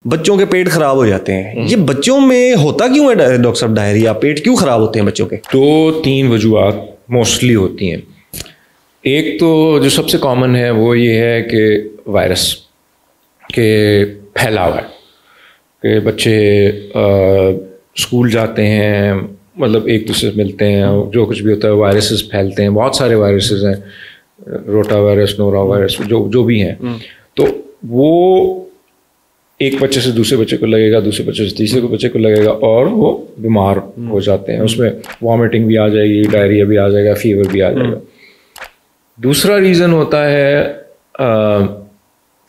बच्चों के पेट खराब हो जाते हैं, ये बच्चों में होता क्यों है डॉक्टर साहब? डायरिया, पेट क्यों खराब होते हैं बच्चों के? 2-3 वजूहात मोस्टली होती हैं। एक तो जो सबसे कॉमन है वो ये है कि वायरस के फैलाव है कि बच्चे स्कूल जाते हैं, मतलब एक दूसरे से मिलते हैं, जो कुछ भी होता है वायरसेस फैलते हैं, बहुत सारे वायरसेस हैं, रोटा वायरस, नोरा वायरस, जो भी हैं। तो वो एक बच्चे से दूसरे बच्चे को लगेगा, दूसरे बच्चे से तीसरे को बच्चे को लगेगा और वो बीमार हो जाते हैं। उसमें वॉमिटिंग भी आ जाएगी, डायरिया भी आ जाएगा, फीवर भी आ जाएगा। दूसरा रीज़न होता है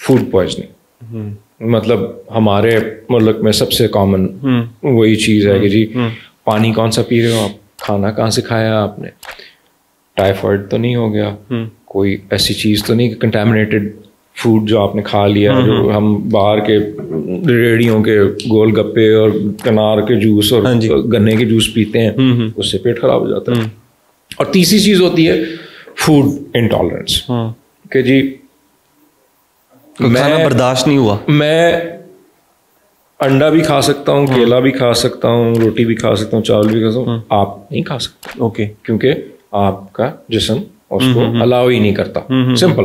फूड पॉइजनिंग। मतलब हमारे मुल्क में सबसे कॉमन वही चीज़ है कि जी पानी कौन सा पी रहे हो आप, खाना कहाँ से खाया आपने, टाइफाइड तो नहीं हो गया, कोई ऐसी चीज़ तो नहीं कि कंटामिनेटेड फूड जो आपने खा लिया, जो हम बाहर के रेड़ियों के गोल गप्पे और अनार के जूस और गन्ने के जूस पीते हैं, उससे पेट खराब हो जाता है। और तीसरी चीज़ होती है फूड इंटॉलरेंस कि जी खाना बर्दाश्त नहीं हुआ, मैं अंडा भी खा सकता हूँ, केला भी खा सकता हूँ, रोटी भी खा सकता हूँ, चावल भी खा सकता हूँ, आप नहीं खा सकते। ओके, क्योंकि आपका जिस्म उसको अलाउ ही नहीं करता। सिंपल,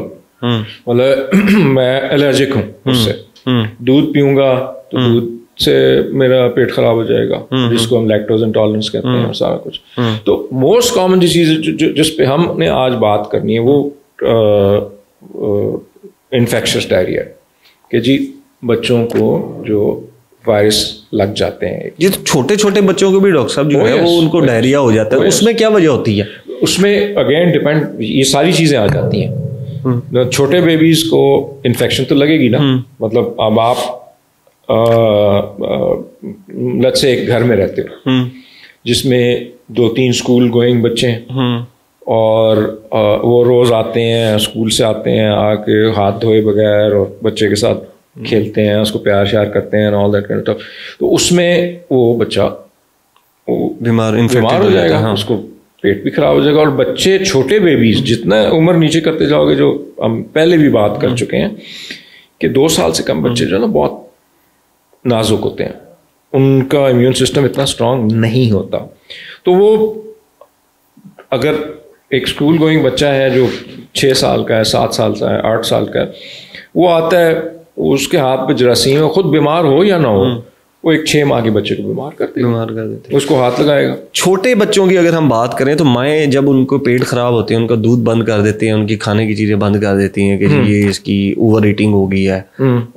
मतलब मैं एलर्जिक हूँ उससे, दूध पीऊंगा तो दूध से मेरा पेट खराब हो जाएगा, जिसको हम लैक्टोज इंटॉलरेंस कहते हैं और सारा कुछ। तो मोस्ट कॉमन जो चीज़ जिस पे हमने आज बात करनी है वो इन्फेक्शियस डायरिया, कि जी बच्चों को जो वायरस लग जाते हैं। ये तो छोटे छोटे बच्चों को भी डॉक्टर साहब जो है वो उनको डायरिया हो जाता है, उसमें क्या वजह होती है? उसमें अगेन डिपेंड, ये सारी चीज़ें आ जाती हैं। छोटे बेबीज को इन्फेक्शन तो लगेगी ना, मतलब अब आप लेट्स से एक घर में रहते हो जिसमें 2-3 स्कूल गोइंग बच्चे हैं और वो रोज आते हैं, स्कूल से आते हैं, आके हाथ धोए बगैर और बच्चे के साथ खेलते हैं, उसको प्यार श्यार करते हैं, all that kind of stuff, तो उसमें वो बच्चा बीमार हो जाएगा। हाँ। उसको पेट भी खराब हो जाएगा। और बच्चे छोटे बेबीज जितना उम्र नीचे करते जाओगे, जो हम पहले भी बात कर चुके हैं कि 2 साल से कम बच्चे जो है ना बहुत नाजुक होते हैं, उनका इम्यून सिस्टम इतना स्ट्रांग नहीं होता। तो वो अगर एक स्कूल गोइंग बच्चा है जो 6 साल का है, 7 साल का है, 8 साल का है, वो आता है, उसके हाथ पे जरासीम है, खुद बीमार हो या ना हो, वो एक 6 माह के बच्चे को बीमार कर देते हैं, उसको हाथ लगाएगा। छोटे बच्चों की अगर हम बात करें तो माएँ जब उनको पेट खराब होते हैं, उनका दूध बंद कर देती हैं, उनकी खाने की चीज़ें बंद कर देती हैं कि ये इसकी ओवर ईटिंग हो गई है,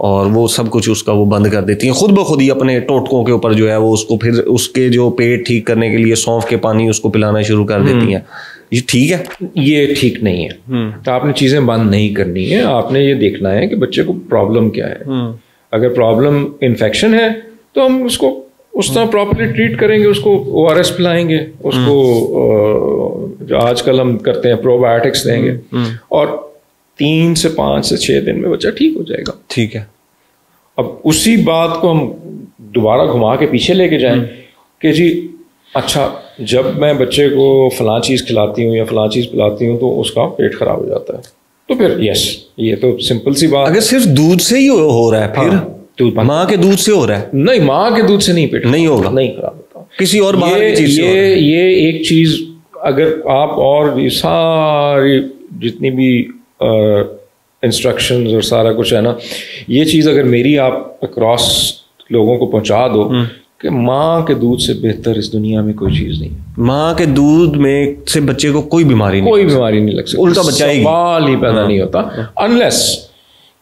और वो सब कुछ उसका वो बंद कर देती हैं, खुद ब खुद ही अपने टोटकों के ऊपर जो है वो उसको फिर उसके जो पेट ठीक करने के लिए सौंफ के पानी उसको पिलाना शुरू कर देती हैं। ये ठीक है? ये ठीक नहीं है। तो आपने चीज़ें बंद नहीं करनी है, आपने ये देखना है कि बच्चे को प्रॉब्लम क्या है। अगर प्रॉब्लम इन्फेक्शन है तो हम उसको उस तरह प्रॉपर्ली ट्रीट करेंगे, उसको ORS पिलाएंगे, उसको जो आजकल हम करते हैं प्रोबायोटिक्स देंगे, और 3 से 5 से 6 दिन में बच्चा ठीक हो जाएगा। ठीक है। अब उसी बात को हम दोबारा घुमा के पीछे लेके जाएं कि जी अच्छा, जब मैं बच्चे को फलां चीज़ खिलाती हूँ या फलां चीज़ पिलाती हूँ तो उसका पेट खराब हो जाता है, तो फिर यस, ये तो सिंपल सी बात। अगर सिर्फ दूध से ही हो रहा है फिर माँ के दूध से हो रहा है? नहीं, माँ के दूध से नहीं, पेट नहीं होगा, नहीं खराब होता, किसी और बाहर की चीज से। ये एक चीज, अगर आप और ये सारी जितनी भी इंस्ट्रक्शंस और सारा कुछ है ना, ये चीज अगर मेरी आप अक्रॉस लोगों को पहुंचा दो कि माँ के दूध से बेहतर इस दुनिया में कोई चीज नहीं। माँ के दूध में से बच्चे को कोई बीमारी नहीं लग सकती, उल्टा बच्चा सवाल ही पैदा नहीं होता, अनलेस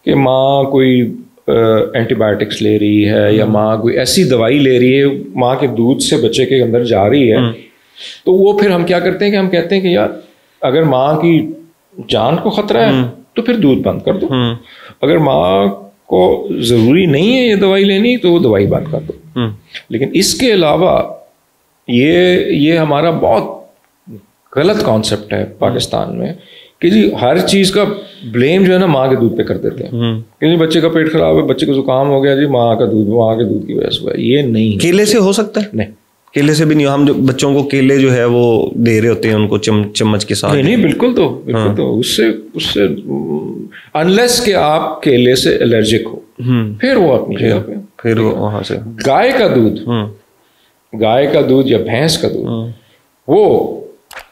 कि माँ कोई एंटीबायोटिक्स ले रही है या माँ कोई ऐसी दवाई ले रही है, माँ के दूध से बच्चे के अंदर जा रही है, तो वो फिर हम क्या करते हैं कि हम कहते हैं कि यार अगर माँ की जान को खतरा है तो फिर दूध बंद कर दो, अगर माँ को ज़रूरी नहीं है ये दवाई लेनी तो वो दवाई बंद कर दो। लेकिन इसके अलावा ये हमारा बहुत गलत कॉन्सेप्ट है पाकिस्तान में कि जी हर चीज़ का ब्लेम जो है ना माँ के दूध पे कर देते हैं कि जी बच्चे का पेट खराब है, बच्चे को जुकाम हो गया, जी माँ के दूध की वजह से हुआ है। ये नहीं, केले से हो सकता है? नहीं, केले से भी नहीं। हम जो बच्चों को केले जो है वो दे रहे होते हैं उनको चम्मच के साथ। नहीं, बिल्कुल तो उससे अनलेस कि आप केले से एलर्जिक हो, फिर वो अपनी जगह पे, फिर वहां से गाय का दूध या भैंस का दूध वो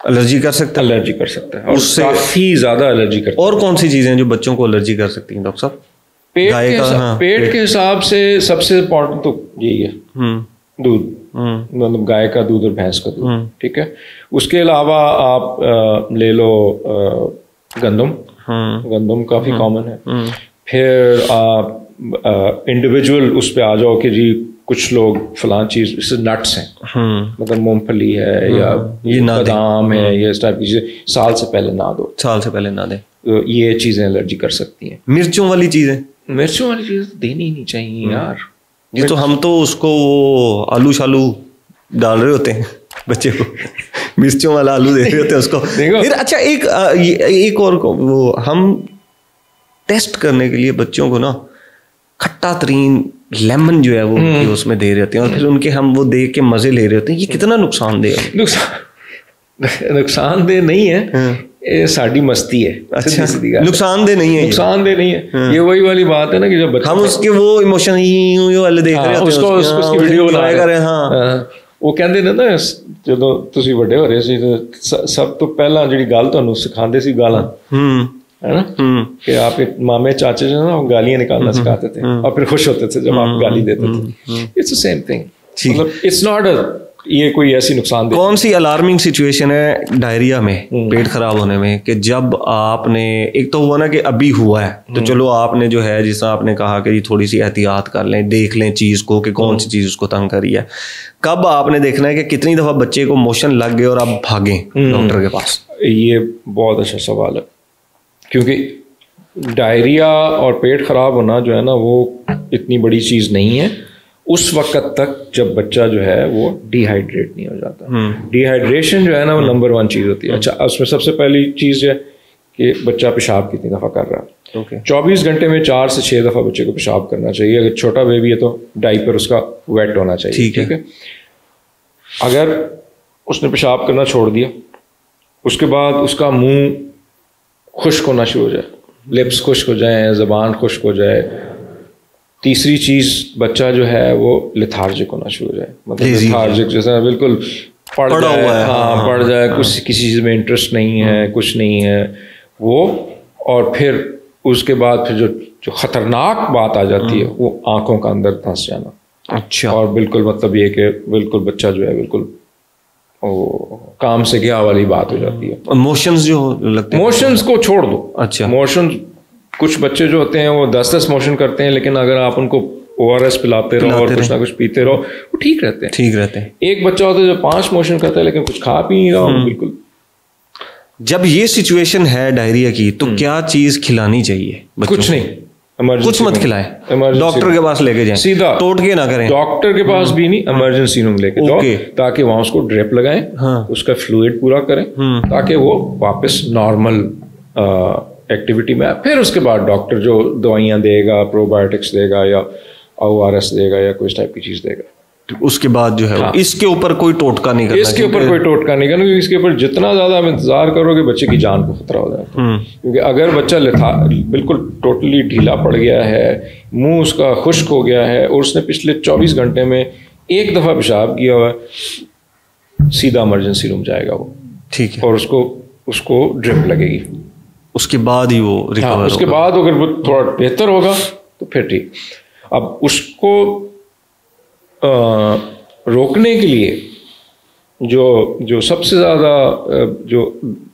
एलर्जी कर सकता है, और उससे काफी ज्यादा एलर्जी करता है। और कौन सी चीजें हैं जो बच्चों को एलर्जी कर सकती हैं डॉक्टर साहब? पेट के हिसाब से सबसे इम्पोर्टेंट तो यही है, दूध, मतलब गाय का दूध और भैंस का दूध, ठीक है। उसके अलावा आप ले लो गंदम काफी कॉमन है। फिर आप इंडिविजुअल उस पे आ जाओ कि जी कुछ लोग फलां चीज, जैसे नट्स हैं, मतलब मूंगफली है या ये बादाम है, ये इस टाइप की चीजें साल से पहले ना दें, तो ये चीजें एलर्जी कर सकती हैं। मिर्चों वाली चीजें देनी ही नहीं चाहिए यार। ये तो हम तो उसको वो आलू शालू डाल रहे होते हैं बच्चे को, मिर्चों वाला आलू दे रहे होते हैं उसको। फिर अच्छा एक और वो हम टेस्ट करने के लिए बच्चों को ना खट्टा तरीन लेमन जो है वो उसमें दे रहे होते हैं, और फिर उनके हम वो देख के मजे ले रहे होते हैं। ये कितना नुकसानदेह है? नुकसानदेह नहीं है, ये साड़ी मस्ती है। अच्छा, नुकसानदेह नहीं है। ये वही वाली बात है ना कि जब हम उसके वो इमोशन ही वाले देख रहे होते हैं, उसकी वीडियो बना रहे हैं। वो कहते ने ना ਜਦੋਂ ਤੁਸੀਂ ਵੱਡੇ ਹੋ ਰਹੇ ਸੀ ਸਭ ਤੋਂ ਪਹਿਲਾਂ ਜਿਹੜੀ ਗੱਲ ਤੁਹਾਨੂੰ सिखाते सी गालां, है ना, कि आप मामे चाचे जो ना गालियां निकालना सिखाते थे और फिर खुश होते थे जब आप गाली देते थे। इट्स द सेम थिंग, मतलब इट्स नॉट ये कोई ऐसी नुकसान। कौन सी अलार्मिंग सिचुएशन है डायरिया में, पेट खराब होने में, कि जब आपने, एक तो हुआ ना कि अभी हुआ है तो चलो आपने जो है, जिस आपने कहा कि थोड़ी सी एहतियात कर लें, देख लें चीज़ को कि कौन सी चीज़ उसको तंग करी है। कब आपने देखना है कि कितनी दफ़ा बच्चे को मोशन लग गए और आप भागें डॉक्टर के पास? ये बहुत अच्छा सवाल है, क्योंकि डायरिया और पेट खराब होना जो है ना वो इतनी बड़ी चीज़ नहीं है उस वक्त तक जब बच्चा जो है वो डिहाइड्रेट नहीं हो जाता। डिहाइड्रेशन जो है ना वो नंबर 1 चीज़ होती है। अच्छा, उसमें सबसे पहली चीज़ है कि बच्चा पेशाब कितनी दफ़ा कर रहा है। 24 घंटे में 4 से 6 दफ़ा बच्चे को पेशाब करना चाहिए। अगर छोटा बेबी है तो डायपर उसका वेट होना चाहिए, ठीक है। अगर उसने पेशाब करना छोड़ दिया, उसके बाद उसका मुंह खुश्क होना शुरू हो जाए, लिप्स खुश्क हो जाए, ज़बान खुश्क हो जाए। तीसरी चीज़, बच्चा जो है वो लेथार्जिक होना शुरू हो जाए, मतलब लेथार्जिक जैसा बिल्कुल पड़ जाए, कुछ किसी चीज़ में इंटरेस्ट नहीं है, कुछ नहीं है वो। और फिर उसके बाद फिर जो ख़तरनाक बात आ जाती है वो आंखों का अंदर धंस जाना। अच्छा, और बिल्कुल मतलब ये कि बिल्कुल बच्चा जो है बिल्कुल काम से गया वाली बात हो जाती है। मोशंस जो लगते हैं, मोशंस को छोड़ दो। अच्छा, मोशंस, कुछ बच्चे जो होते हैं वो 10-10 मोशन करते हैं, लेकिन अगर आप उनको ORS पिलाते रहो और कुछ ना कुछ पीते रहो वो ठीक रहते हैं। एक बच्चा होता है जो 5 मोशन करता है लेकिन कुछ खा पी नहीं रहा। बिल्कुल, जब ये सिचुएशन है डायरिया की तो क्या चीज खिलानी चाहिए? कुछ नहीं, कुछ मत खिलाएं, डॉक्टर के पास लेके जाएं, सीधा टोट के ना करें। डॉक्टर के पास भी नहीं, इमरजेंसी रूम लेके जाओ, ताकि वहां उसको ड्रिप लगाएं, उसका फ्लूइड पूरा करें, ताकि वो वापस नॉर्मल एक्टिविटी में। फिर उसके बाद डॉक्टर जो दवाइयाँ देगा, प्रोबायोटिक्स देगा या ORS देगा या कोई टाइप की चीज़ देगा, उसके बाद जो है इसके ऊपर कोई टोटका नहीं करना। इसके ऊपर कोई टोटका नहीं करना, क्योंकि इसके ऊपर जितना ज़्यादा आप इंतजार करोगे बच्चे की जान को खतरा हो जाता है। क्योंकि अगर बच्चा बिल्कुल टोटली ढीला पड़ गया है, मुंह उसका खुश्क हो गया है और उसने पिछले 24 घंटे में एक दफ़ा पेशाब किया हुआ है, सीधा इमरजेंसी रूम जाएगा वो, ठीक है, और उसको ड्रिप लगेगी। उसके बाद ही वो रिकवर, उसके बाद अगर वो थोड़ा बेहतर होगा तो फिर ठीक। अब उसको रोकने के लिए जो सबसे ज़्यादा जो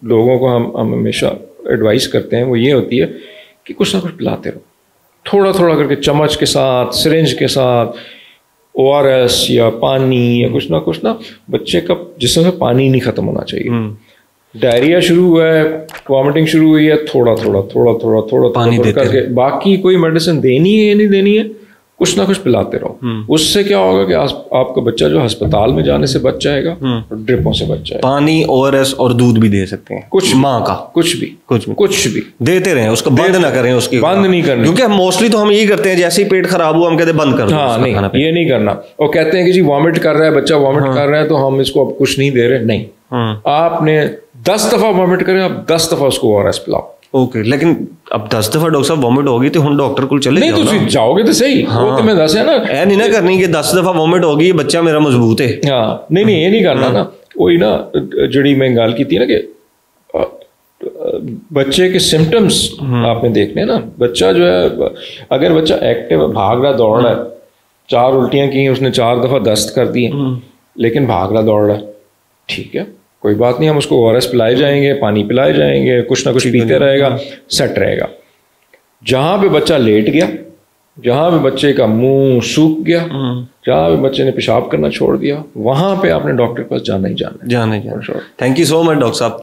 लोगों को हम हमेशा एडवाइस करते हैं वो ये होती है कि कुछ ना कुछ पिलाते रहो, थोड़ा थोड़ा करके, चम्मच के साथ, सिरिंज के साथ, ORS या पानी या कुछ ना बच्चे का जिसम में पानी नहीं ख़त्म होना चाहिए। डायरिया शुरू हुआ है, वॉमिटिंग शुरू हुई है, थोड़ा पानी करके, बाकी कोई मेडिसिन देनी है या नहीं देनी है, कुछ ना कुछ पिलाते रहो। उससे क्या होगा कि आपका बच्चा जो अस्पताल में जाने से बच जाएगा और ड्रिपों से बच जाएगा। पानी, ORS और दूध भी दे सकते हैं, कुछ माँ का, कुछ भी देते रहें, उसको बंद ना करें, उसकी बंद नहीं करना, क्योंकि मोस्टली तो हम यही करते हैं, जैसे ही पेट खराब हुआ हम कहते हैं बंद कर दो। हाँ, नहीं, ये नहीं करना। और कहते हैं कि जी वॉमिट कर रहा है बच्चा, वॉमिट कर रहा है तो हम इसको अब कुछ नहीं दे रहे। नहीं, आपने 10 दफा वॉमिट करें, आप 10 दफा उसको ORS पिलाओ। ओके, लेकिन अब 10 दफा डॉक्टर साहब वॉमिट होगी तो हम डॉक्टर को चले नहीं, तुम जाओगे तो सही। वो तो मैं दस है ना, ऐ नहीं ना करनी कि 10 दफा वॉमिट होगी बच्चा मेरा मजबूत है। हाँ, नहीं ये नहीं करना ना। वही ना जड़ी मैं गाल की थी ना कि बच्चे के सिम्टम्स आपने देखने ना। बच्चा जो है, अगर बच्चा एक्टिव भाग रहा दौड़ रहा है, 4 उल्टियां की उसने 4 दफा दस्त कर दी लेकिन भाग रहा दौड़ रहा है, ठीक है, कोई बात नहीं, हम उसको ORS पिलाए जाएंगे, पानी पिलाए जाएंगे, कुछ ना कुछ पीते रहेगा, सेट रहेगा। जहां पे बच्चा लेट गया, जहां पे बच्चे का मुंह सूख गया, जहां पे बच्चे ने पेशाब करना छोड़ दिया, वहां पे आपने डॉक्टर के पास जाना ही जाना है। Thank you so much doctor साहब।